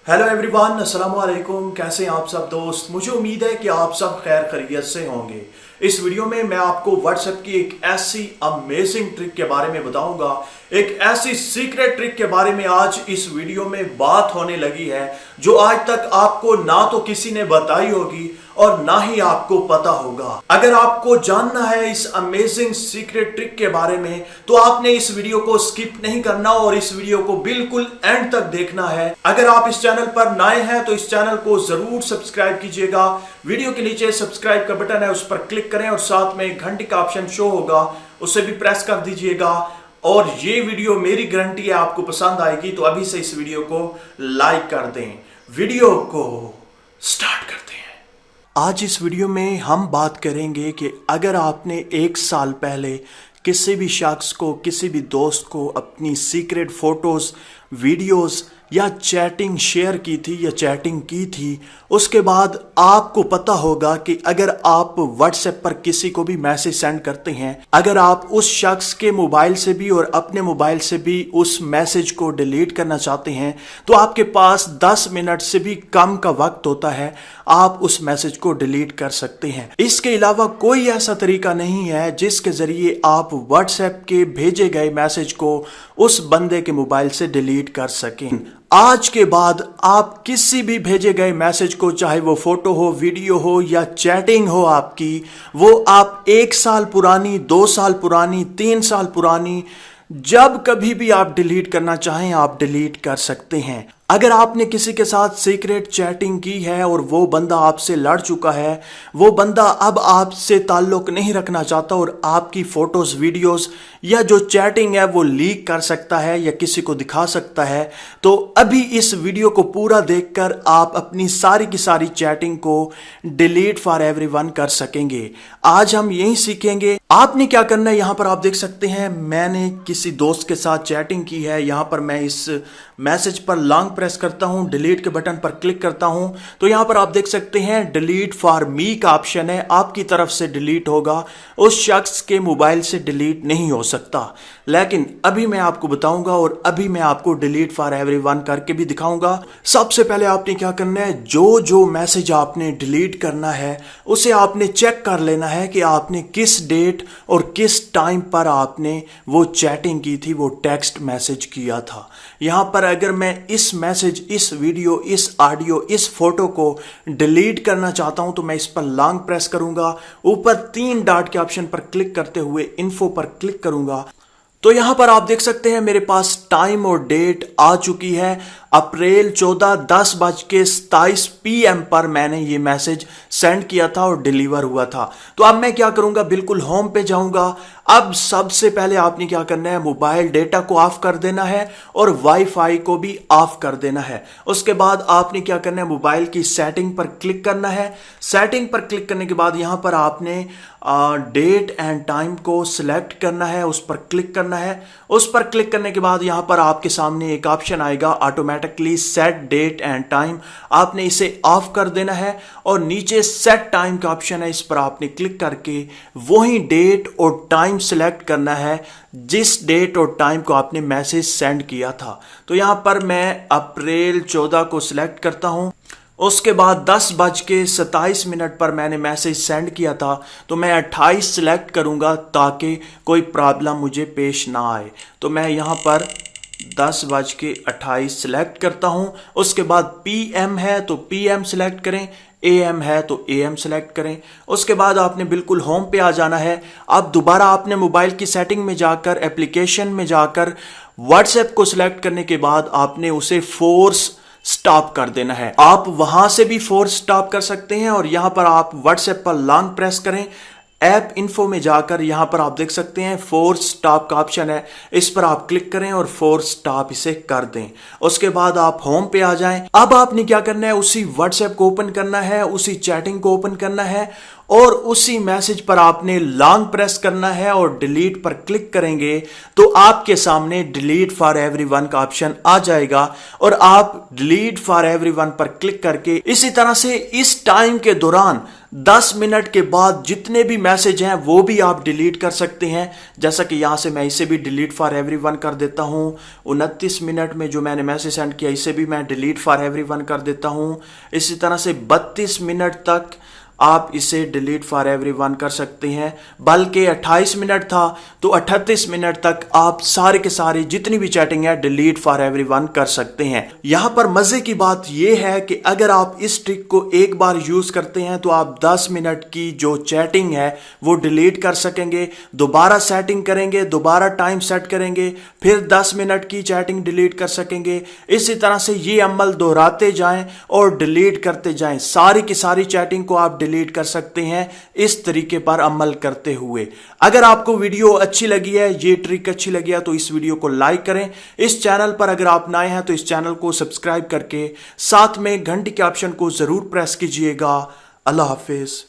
Hello everyone, अस्सलाम वालेकुम। कैसे हैं आप सब दोस्त? मुझे उम्मीद है कि आप सब खैर खैरियत से होंगे। इस वीडियो में मैं आपको व्हाट्सएप की एक ऐसी अमेजिंग ट्रिक के बारे में बताऊंगा, एक ऐसी सीक्रेट ट्रिक के बारे में आज इस वीडियो में बात होने लगी है जो आज तक आपको ना तो किसी ने बताई होगी और ना ही आपको पता होगा। अगर आपको जानना है इस अमेजिंग सीक्रेट ट्रिक के बारे में तो आपने इस वीडियो को स्किप नहीं करना और इस वीडियो को बिल्कुल एंड तक देखना है। अगर आप इस चैनल पर नए हैं तो इस चैनल को जरूर सब्सक्राइब कीजिएगा। वीडियो के नीचे सब्सक्राइब का बटन है, उस पर क्लिक करें और साथ में घंटी का ऑप्शन शो होगा, उसे भी प्रेस कर दीजिएगा। और ये वीडियो मेरी गारंटी है आपको पसंद आएगी, तो अभी से इस वीडियो को लाइक कर दें। वीडियो को स्टार्ट करते हैं। आज इस वीडियो में हम बात करेंगे कि अगर आपने एक साल पहले किसी भी शख्स को, किसी भी दोस्त को अपनी सीक्रेट फोटोज, वीडियोस या चैटिंग शेयर की थी या चैटिंग की थी, उसके बाद आपको पता होगा कि अगर आप व्हाट्सएप पर किसी को भी मैसेज सेंड करते हैं, अगर आप उस शख्स के मोबाइल से भी और अपने मोबाइल से भी उस मैसेज को डिलीट करना चाहते हैं तो आपके पास 10 मिनट से भी कम का वक्त होता है, आप उस मैसेज को डिलीट कर सकते हैं। इसके अलावा कोई ऐसा तरीका नहीं है जिसके जरिए आप व्हाट्सएप के भेजे गए मैसेज को उस बंदे के मोबाइल से डिलीट कर सकें। आज के बाद आप किसी भी भेजे गए मैसेज को, चाहे वो फोटो हो, वीडियो हो या चैटिंग हो आपकी, वो आप 1 साल पुरानी, 2 साल पुरानी, 3 साल पुरानी, जब कभी भी आप डिलीट करना चाहें आप डिलीट कर सकते हैं। अगर आपने किसी के साथ सीक्रेट चैटिंग की है और वो बंदा आपसे लड़ चुका है, वो बंदा अब आपसे ताल्लुक नहीं रखना चाहता और आपकी फोटोज, वीडियोस या जो चैटिंग है वो लीक कर सकता है या किसी को दिखा सकता है, तो अभी इस वीडियो को पूरा देखकर आप अपनी सारी की सारी चैटिंग को डिलीट फॉर एवरीवन कर सकेंगे। आज हम यही सीखेंगे। आपने क्या करना है, यहां पर आप देख सकते हैं मैंने किसी दोस्त के साथ चैटिंग की है। यहां पर मैं इस मैसेज पर लॉन्ग प्रेस करता हूं, डिलीट के बटन पर क्लिक करता हूं तो यहां पर आप देख सकते हैं डिलीट फॉर मी का ऑप्शन है, आपकी तरफ से डिलीट होगा, उस शख्स के मोबाइल से डिलीट नहीं हो सकता। लेकिन अभी मैं आपको बताऊंगा और अभी मैं आपको डिलीट फॉर एवरीवन करके भी दिखाऊंगा। सबसे पहले आपने क्या करना है, जो जो मैसेज आपने डिलीट करना है उसे आपने चेक कर लेना है कि आपने किस डेट और किस टाइम पर आपने वो चैटिंग की थी, वो टेक्स्ट मैसेज किया था। यहां पर अगर मैं इस मैसेज, इस वीडियो, इस ऑडियो, इस फोटो को डिलीट करना चाहता हूं तो मैं इस पर लॉन्ग प्रेस करूंगा, ऊपर 3 डॉट के ऑप्शन पर क्लिक करते हुए इन्फो पर क्लिक करूंगा तो यहां पर आप देख सकते हैं मेरे पास टाइम और डेट आ चुकी है। अप्रैल 14 10:27 PM पर मैंने ये मैसेज सेंड किया था और डिलीवर हुआ था। तो अब मैं क्या करूंगा, बिल्कुल होम पे जाऊंगा। अब सबसे पहले आपने क्या करना है, मोबाइल डेटा को ऑफ कर देना है और वाईफाई को भी ऑफ कर देना है। उसके बाद आपने क्या करना है, मोबाइल की सेटिंग पर क्लिक करना है। सेटिंग पर क्लिक करने के बाद यहां पर आपने डेट एंड टाइम को सिलेक्ट करना है, उस पर क्लिक करना है। उस पर क्लिक करने के बाद यहां पर आपके सामने एक ऑप्शन आएगा automatically set date and time, आपने इसे ऑफ कर देना है और नीचे सेट टाइम का ऑप्शन है, इस पर आपने क्लिक करके वही डेट और टाइम सिलेक्ट करना है जिस डेट और टाइम को आपने मैसेज सेंड किया था। तो यहां पर मैं अप्रैल 14 को सिलेक्ट करता हूं। उसके बाद 10:27 पर मैंने मैसेज सेंड किया था तो मैं 28 सिलेक्ट करूंगा ताकि कोई प्रॉब्लम मुझे पेश ना आए। तो मैं यहां पर 10:28 सिलेक्ट करता हूं। उसके बाद PM है तो PM सिलेक्ट करें, AM है तो AM सिलेक्ट करें। उसके बाद आपने बिल्कुल होम पे आ जाना है। अब दोबारा आपने मोबाइल की सेटिंग में जाकर, एप्लीकेशन में जाकर व्हाट्सएप को सिलेक्ट करने के बाद आपने उसे फोर्स स्टॉप कर देना है। आप वहां से भी फोर्स स्टॉप कर सकते हैं और यहां पर आप व्हाट्सएप पर लॉन्ग प्रेस करें, ऐप इन्फो में जाकर यहां पर आप देख सकते हैं फोर्स स्टॉप का ऑप्शन है, इस पर आप क्लिक करें और फोर्स स्टॉप इसे कर दें। उसके बाद आप होम पे आ जाएं। अब आपने क्या करना है, उसी व्हाट्सएप को ओपन करना है, उसी चैटिंग को ओपन करना है और उसी मैसेज पर आपने लॉन्ग प्रेस करना है और डिलीट पर क्लिक करेंगे तो आपके सामने डिलीट फॉर एवरीवन का ऑप्शन आ जाएगा और आप डिलीट फॉर एवरीवन पर क्लिक करके इसी तरह से इस टाइम के दौरान 10 मिनट के बाद जितने भी मैसेज हैं वो भी आप डिलीट कर सकते हैं। जैसा कि यहाँ से मैं इसे भी डिलीट फॉर एवरीवन कर देता हूँ। 29 मिनट में जो मैंने मैसेज सेंड किया इसे भी मैं डिलीट फॉर एवरीवन कर देता हूँ। इसी तरह से 32 मिनट तक आप इसे डिलीट फॉर एवरीवन कर सकते हैं। बल्कि 28 मिनट था तो 38 मिनट तक आप सारे के सारे जितनी भी चैटिंग है डिलीट फॉर एवरीवन कर सकते हैं। यहां पर मजे की बात यह है कि अगर आप इस ट्रिक को एक बार यूज करते हैं तो आप 10 मिनट की जो चैटिंग है वो डिलीट कर सकेंगे। दोबारा सेटिंग करेंगे, दोबारा टाइम सेट करेंगे, फिर 10 मिनट की चैटिंग डिलीट कर सकेंगे। इसी तरह से ये अमल दोहराते जाएं और डिलीट करते जाएं। सारी की सारी चैटिंग को आप डिलीट कर सकते हैं इस तरीके पर अमल करते हुए। अगर आपको वीडियो अच्छी लगी है, ये ट्रिक अच्छी लगी है तो इस वीडियो को लाइक करें। इस चैनल पर अगर आप नए हैं तो इस चैनल को सब्सक्राइब करके साथ में घंटी के ऑप्शन को जरूर प्रेस कीजिएगा। अल्लाह हाफिज।